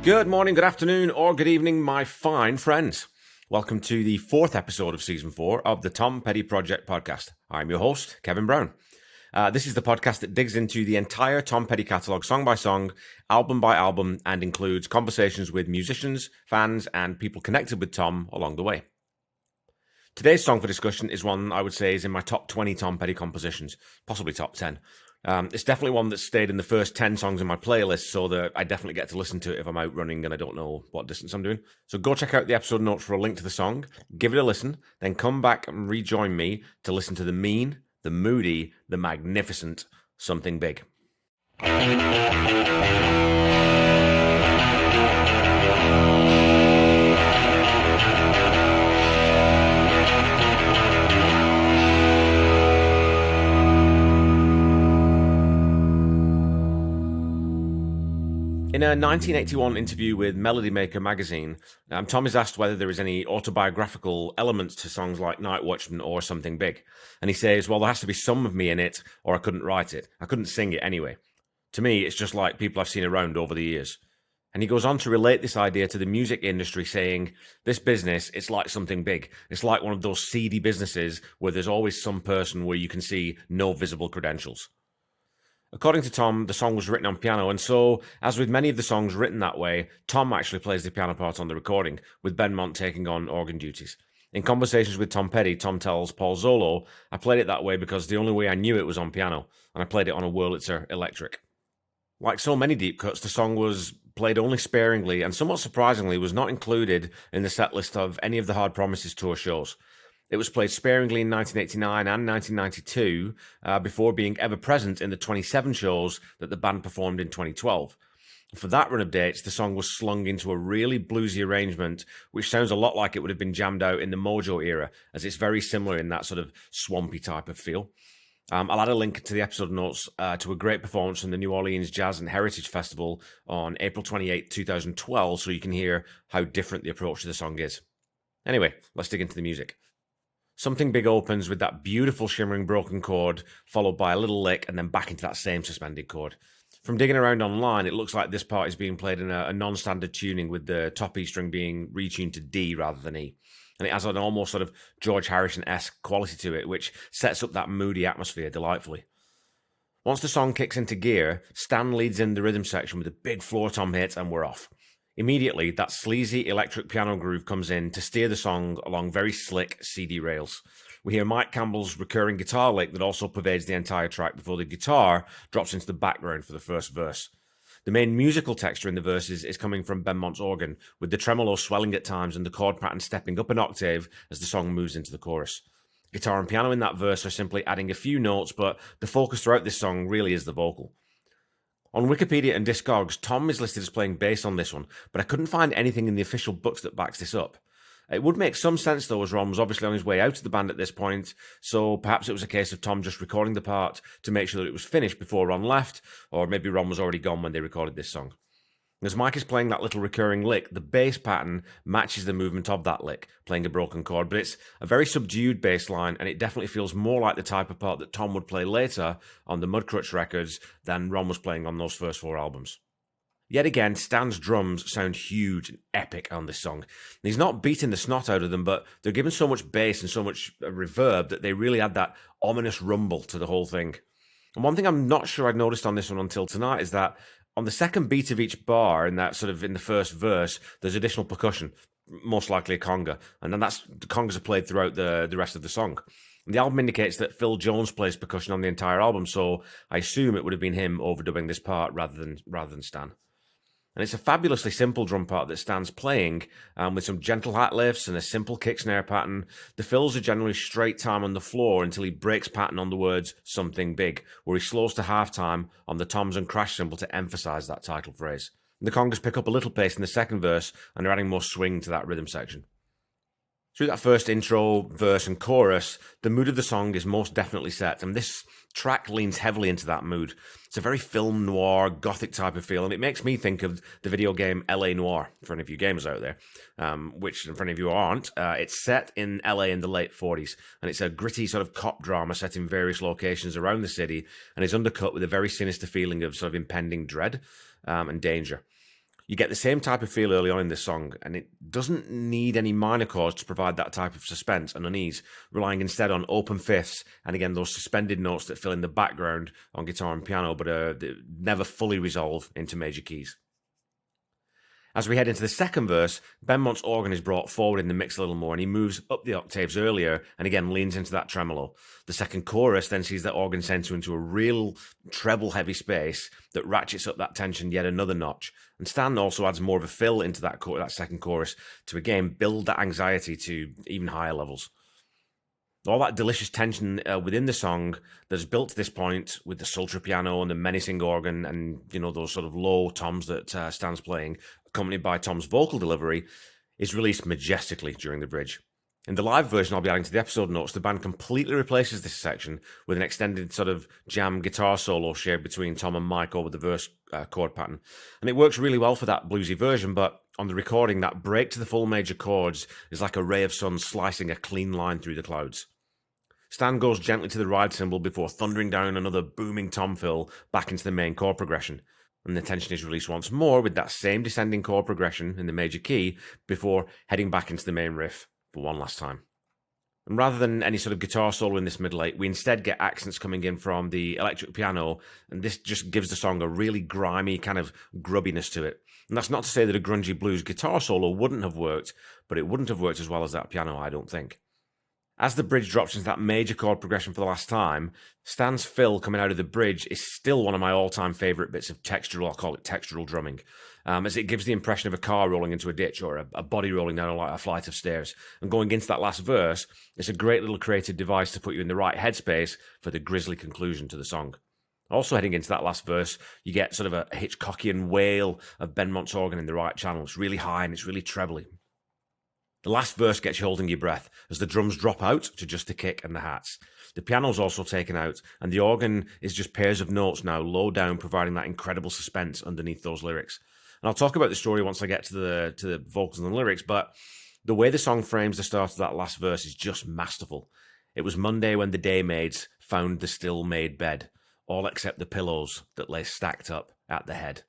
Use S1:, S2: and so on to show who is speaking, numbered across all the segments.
S1: Good morning, good afternoon, or good evening, my fine friends. Welcome to the 4th episode of Season 4 of the Tom Petty Project podcast. I'm your host, Kevin Brown. This is the podcast that digs into the entire Tom Petty catalogue, song by song, album by album, and includes conversations with musicians, fans, and people connected with Tom along the way. Today's song for discussion is one I would say is in my top 20 Tom Petty compositions, possibly top 10. It's definitely one that stayed in the first 10 songs in my playlist, so that I definitely get to listen to it if I'm out running and I don't know what distance I'm doing. So go check out the episode notes for a link to the song, give it a listen, then come back and rejoin me to listen to the mean, the moody, the magnificent Something Big. In a 1981 interview with Melody Maker magazine, Tom is asked whether there is any autobiographical elements to songs like Night Watchman or Something Big. And he says, well, there has to be some of me in it, or I couldn't write it. I couldn't sing it anyway. To me, it's just like people I've seen around over the years. And he goes on to relate this idea to the music industry, saying, this business, it's like something big. It's like one of those seedy businesses where there's always some person where you can see no visible credentials. According to Tom, the song was written on piano, and so, as with many of the songs written that way, Tom actually plays the piano part on the recording, with Ben Mont taking on organ duties. In conversations with Tom Petty, Tom tells Paul Zollo, I played it that way because the only way I knew it was on piano, and I played it on a Wurlitzer electric. Like so many deep cuts, the song was played only sparingly, and somewhat surprisingly was not included in the set list of any of the Hard Promises tour shows. It was played sparingly in 1989 and 1992 before being ever present in the 27 shows that the band performed in 2012. For that run of dates, the song was slung into a really bluesy arrangement, which sounds a lot like it would have been jammed out in the Mojo era, as it's very similar in that sort of swampy type of feel. I'll add a link to the episode notes to a great performance from the New Orleans Jazz and Heritage Festival on April 28, 2012, so you can hear how different the approach to the song is. Anyway, let's dig into the music. Something Big opens with that beautiful shimmering broken chord, followed by a little lick, and then back into that same suspended chord. From digging around online, it looks like this part is being played in a non-standard tuning, with the top E string being retuned to D rather than E. And it has an almost sort of George Harrison-esque quality to it, which sets up that moody atmosphere delightfully. Once the song kicks into gear, Stan leads in the rhythm section with a big floor tom hit, and we're off. Immediately, that sleazy electric piano groove comes in to steer the song along very slick, seedy rails. We hear Mike Campbell's recurring guitar lick that also pervades the entire track before the guitar drops into the background for the first verse. The main musical texture in the verses is coming from Ben Mont's organ, with the tremolo swelling at times and the chord pattern stepping up an octave as the song moves into the chorus. Guitar and piano in that verse are simply adding a few notes, but the focus throughout this song really is the vocal. On Wikipedia and Discogs, Tom is listed as playing bass on this one, but I couldn't find anything in the official books that backs this up. It would make some sense though, as Ron was obviously on his way out of the band at this point, so perhaps it was a case of Tom just recording the part to make sure that it was finished before Ron left, or maybe Ron was already gone when they recorded this song. As Mike is playing that little recurring lick, the bass pattern matches the movement of that lick, playing a broken chord, but it's a very subdued bass line, and it definitely feels more like the type of part that Tom would play later on the Mudcrutch records than Ron was playing on those first 4 albums. Yet again, Stan's drums sound huge and epic on this song. And he's not beating the snot out of them, but they're given so much bass and so much reverb that they really add that ominous rumble to the whole thing. And one thing I'm not sure I'd noticed on this one until tonight is that on the second beat of each bar, in that sort of in the first verse, there's additional percussion, most likely a conga, and then the congas are played throughout the rest of the song. And the album indicates that Phil Jones plays percussion on the entire album, so I assume it would have been him overdubbing this part rather than Stan. And it's a fabulously simple drum part that Stan's playing, with some gentle hat lifts and a simple kick snare pattern. The fills are generally straight time on the floor until he breaks pattern on the words Something Big, where he slows to halftime on the toms and crash cymbal to emphasize that title phrase. And the congas pick up a little pace in the second verse, and they're adding more swing to that rhythm section. Through that first intro, verse, and chorus, the mood of the song is most definitely set, and this track leans heavily into that mood. It's a very film noir, gothic type of feel, and it makes me think of the video game LA Noire, for any of you gamers out there, which, for any of you who aren't, it's set in LA in the late 40s, and it's a gritty sort of cop drama set in various locations around the city, and is undercut with a very sinister feeling of sort of impending dread and danger. You get the same type of feel early on in this song, and it doesn't need any minor chords to provide that type of suspense and unease, relying instead on open fifths and again those suspended notes that fill in the background on guitar and piano, but never fully resolve into major keys. As we head into the second verse, Benmont's organ is brought forward in the mix a little more, and he moves up the octaves earlier and again leans into that tremolo. The second chorus then sees that organ center into a real treble-heavy space that ratchets up that tension yet another notch. And Stan also adds more of a fill into that second chorus to again build that anxiety to even higher levels. All that delicious tension within the song that's built to this point with the sultry piano and the menacing organ and, those sort of low toms that Stan's playing, accompanied by Tom's vocal delivery, is released majestically during the bridge. In the live version I'll be adding to the episode notes, the band completely replaces this section with an extended sort of jam guitar solo shared between Tom and Mike over the verse chord pattern. And it works really well for that bluesy version, but on the recording, that break to the full major chords is like a ray of sun slicing a clean line through the clouds. Stan goes gently to the ride cymbal before thundering down another booming tom fill back into the main chord progression. And the tension is released once more with that same descending chord progression in the major key before heading back into the main riff for one last time. And rather than any sort of guitar solo in this middle eight, we instead get accents coming in from the electric piano, and this just gives the song a really grimy kind of grubbiness to it. And that's not to say that a grungy blues guitar solo wouldn't have worked, but it wouldn't have worked as well as that piano, I don't think. As the bridge drops into that major chord progression for the last time, Stan's fill coming out of the bridge is still one of my all-time favourite bits of textural, I'll call it textural drumming, as it gives the impression of a car rolling into a ditch or a body rolling down a flight of stairs. And going into that last verse, it's a great little creative device to put you in the right headspace for the grisly conclusion to the song. Also heading into that last verse, you get sort of a Hitchcockian wail of Benmont's organ in the right channel. It's really high and it's really trebly. The last verse gets you holding your breath as the drums drop out to just the kick and the hats. The piano's also taken out, and the organ is just pairs of notes now low down, providing that incredible suspense underneath those lyrics. And I'll talk about the story once I get to the vocals and the lyrics, but the way the song frames the start of that last verse is just masterful. It was Monday when the day maids found the still-made bed, all except the pillows that lay stacked up at the head.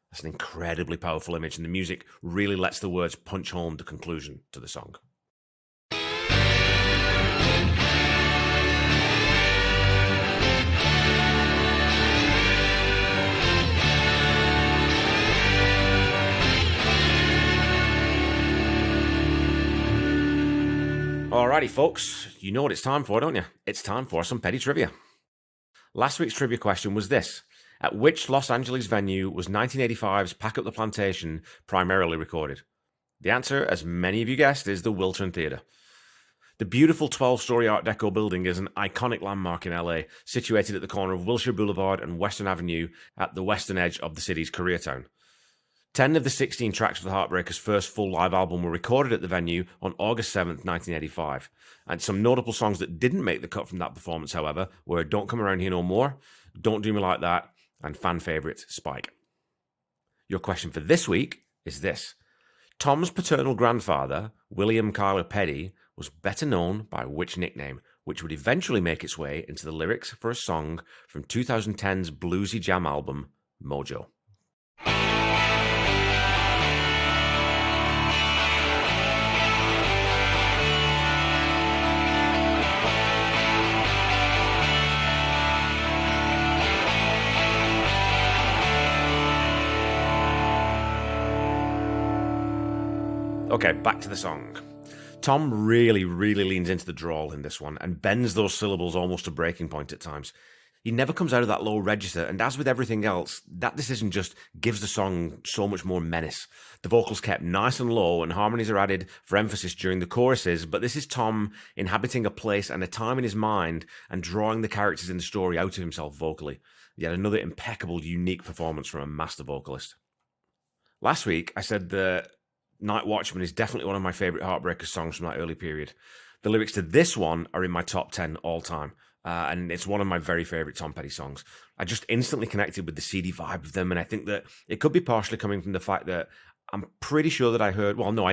S1: That's an incredibly powerful image, and the music really lets the words punch home the conclusion to the song. Alrighty, folks, you know what it's time for, don't you? It's time for some petty trivia. Last week's trivia question was this. At which Los Angeles venue was 1985's Pack Up the Plantation primarily recorded? The answer, as many of you guessed, is the Wiltern Theatre. The beautiful 12-story Art Deco building is an iconic landmark in LA, situated at the corner of Wilshire Boulevard and Western Avenue at the western edge of the city's Koreatown. 10 of the 16 tracks of the Heartbreakers' first full live album were recorded at the venue on August 7th, 1985. And some notable songs that didn't make the cut from that performance, however, were Don't Come Around Here No More, Don't Do Me Like That, and fan favourite Spike. Your question for this week is this. Tom's paternal grandfather, William Carlo Petty, was better known by which nickname, which would eventually make its way into the lyrics for a song from 2010's bluesy jam album, Mojo. Okay, back to the song. Tom really leans into the drawl in this one and bends those syllables almost to breaking point at times. He never comes out of that low register, and as with everything else, that decision just gives the song so much more menace. The vocals kept nice and low, and harmonies are added for emphasis during the choruses, but this is Tom inhabiting a place and a time in his mind and drawing the characters in the story out of himself vocally. Yet another impeccable, unique performance from a master vocalist. Last week, I said that Night Watchman is definitely one of my favourite Heartbreakers songs from that early period. The lyrics to this one are in my top 10 all time, and it's one of my very favourite Tom Petty songs. I just instantly connected with the seedy vibe of them, and I think that it could be partially coming from the fact that I'm pretty sure that I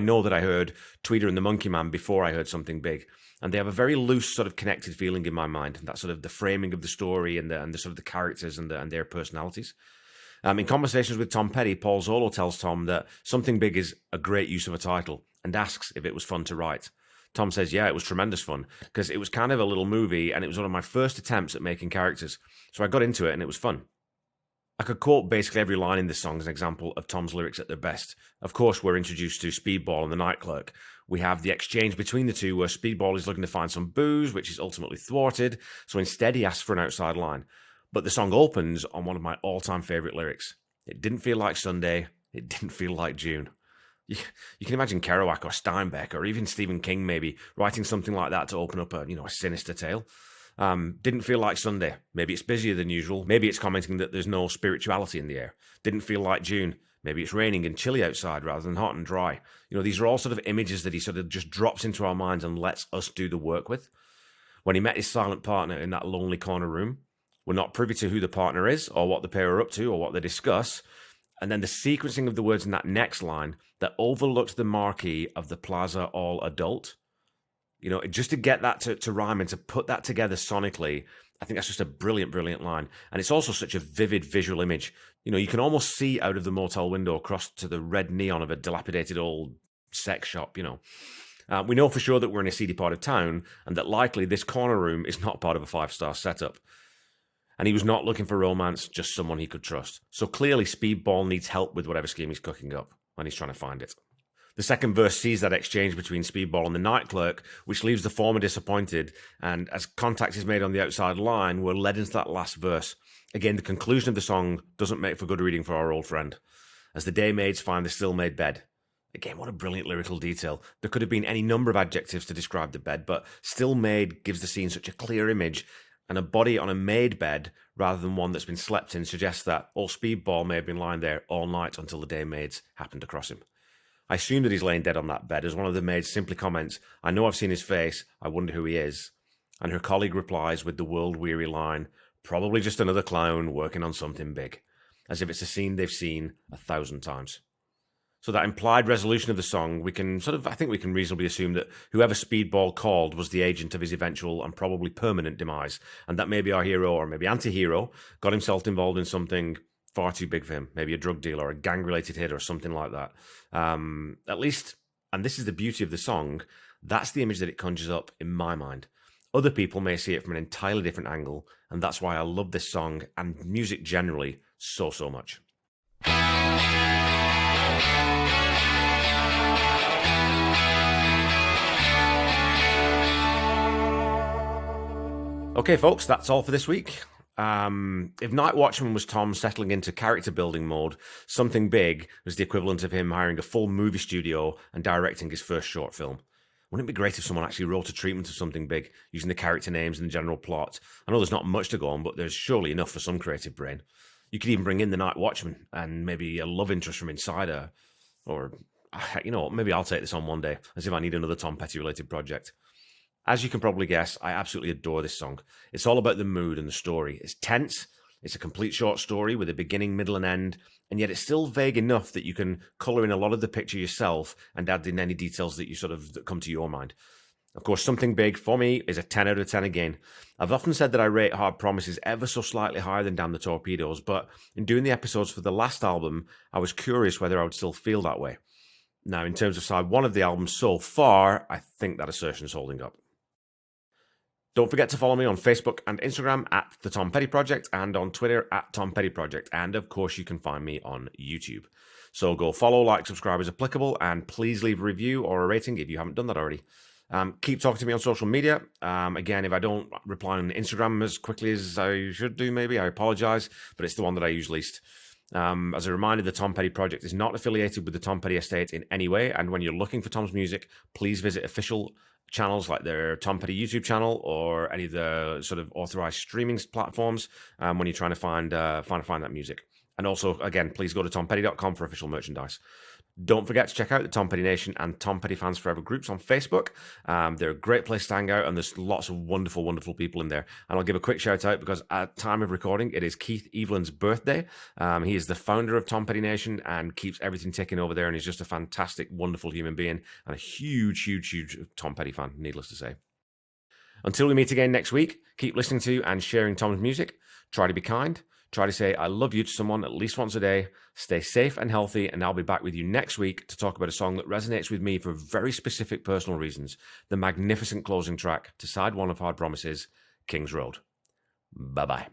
S1: know that I heard Tweeder and the Monkey Man before I heard Something Big, and they have a very loose sort of connected feeling in my mind, that sort of the framing of the story and the sort of the characters and their personalities. In conversations with Tom Petty, Paul Zollo tells Tom that Something Big is a great use of a title and asks if it was fun to write. Tom says, yeah, it was tremendous fun because it was kind of a little movie and it was one of my first attempts at making characters. So I got into it and it was fun. I could quote basically every line in this song as an example of Tom's lyrics at their best. Of course, we're introduced to Speedball and the night clerk. We have the exchange between the two where Speedball is looking to find some booze, which is ultimately thwarted. So instead, he asks for an outside line. But the song opens on one of my all-time favorite lyrics. It didn't feel like Sunday. It didn't feel like June. You can imagine Kerouac or Steinbeck or even Stephen King maybe writing something like that to open up a sinister tale. Didn't feel like Sunday. Maybe it's busier than usual. Maybe it's commenting that there's no spirituality in the air. Didn't feel like June. Maybe it's raining and chilly outside rather than hot and dry. These are all sort of images that he sort of just drops into our minds and lets us do the work with. When he met his silent partner in that lonely corner room, we're not privy to who the partner is or what the pair are up to or what they discuss. And then the sequencing of the words in that next line that overlooks the marquee of the Plaza All Adult. Just to get that to rhyme and to put that together sonically, I think that's just a brilliant, brilliant line. And it's also such a vivid visual image. You can almost see out of the motel window across to the red neon of a dilapidated old sex shop, We know for sure that we're in a seedy part of town and that likely this corner room is not part of a 5-star setup. And he was not looking for romance, just someone he could trust. So clearly Speedball needs help with whatever scheme he's cooking up, and he's trying to find it. The second verse sees that exchange between Speedball and the night clerk, which leaves the former disappointed, and as contact is made on the outside line, we're led into that last verse. Again, the conclusion of the song doesn't make for good reading for our old friend. As the day maids find the still-made bed. Again, what a brilliant lyrical detail. There could have been any number of adjectives to describe the bed, but still-made gives the scene such a clear image, and a body on a made bed rather than one that's been slept in suggests that old Speedball may have been lying there all night until the day maids happened to cross him. I assume that he's laying dead on that bed as one of the maids simply comments, I know I've seen his face, I wonder who he is. And her colleague replies with the world-weary line, probably just another clown working on something big, as if it's a scene they've seen 1,000 times. So that implied resolution of the song, I think we can reasonably assume that whoever Speedball called was the agent of his eventual and probably permanent demise, and that maybe our hero, or maybe anti-hero, got himself involved in something far too big for him, maybe a drug deal or a gang-related hit or something like that. At least, and this is the beauty of the song, that's the image that it conjures up in my mind. Other people may see it from an entirely different angle, and that's why I love this song and music generally so, so much. Okay, folks, that's all for this week. If Night Watchman was Tom settling into character building mode, Something Big was the equivalent of him hiring a full movie studio and directing his first short film. Wouldn't it be great if someone actually wrote a treatment of Something Big using the character names and the general plot? I know there's not much to go on, but there's surely enough for some creative brain. You could even bring in the Night Watchman and maybe a love interest from inside her. Or, maybe I'll take this on one day, as if I need another Tom Petty-related project. As you can probably guess, I absolutely adore this song. It's all about the mood and the story. It's tense, it's a complete short story with a beginning, middle, and end, and yet it's still vague enough that you can colour in a lot of the picture yourself and add in any details that come to your mind. Of course, Something Big, for me, is a 10 out of 10 again. I've often said that I rate Hard Promises ever so slightly higher than Damn the Torpedoes, but in doing the episodes for the last album, I was curious whether I would still feel that way. Now, in terms of side one of the album so far, I think that assertion is holding up. Don't forget to follow me on Facebook and Instagram at The Tom Petty Project and on Twitter at Tom Petty Project. And of course, you can find me on YouTube. So go follow, like, subscribe as applicable, and please leave a review or a rating if you haven't done that already. Keep talking to me on social media. Again, if I don't reply on Instagram as quickly as I should do, maybe, I apologize, but it's the one that I use least. As a reminder, the Tom Petty Project is not affiliated with the Tom Petty Estate in any way, and when you're looking for Tom's music, please visit official channels like their Tom Petty YouTube channel or any of the sort of authorized streaming platforms when you're trying to find that music. And also, again, please go to tompetty.com for official merchandise. Don't forget to check out the Tom Petty Nation and Tom Petty Fans Forever groups on Facebook. They're a great place to hang out, and there's lots of wonderful, wonderful people in there. And I'll give a quick shout out because at time of recording, it is Keith Evelyn's birthday. He is the founder of Tom Petty Nation and keeps everything ticking over there, and he's just a fantastic, wonderful human being and a huge, huge, huge Tom Petty fan, needless to say. Until we meet again next week, keep listening to and sharing Tom's music. Try to be kind, Try to say I love you to someone at least once a day. Stay safe and healthy, and I'll be back with you next week to talk about a song that resonates with me for very specific personal reasons. The magnificent closing track to side one of Hard Promises, King's Road. Bye-bye.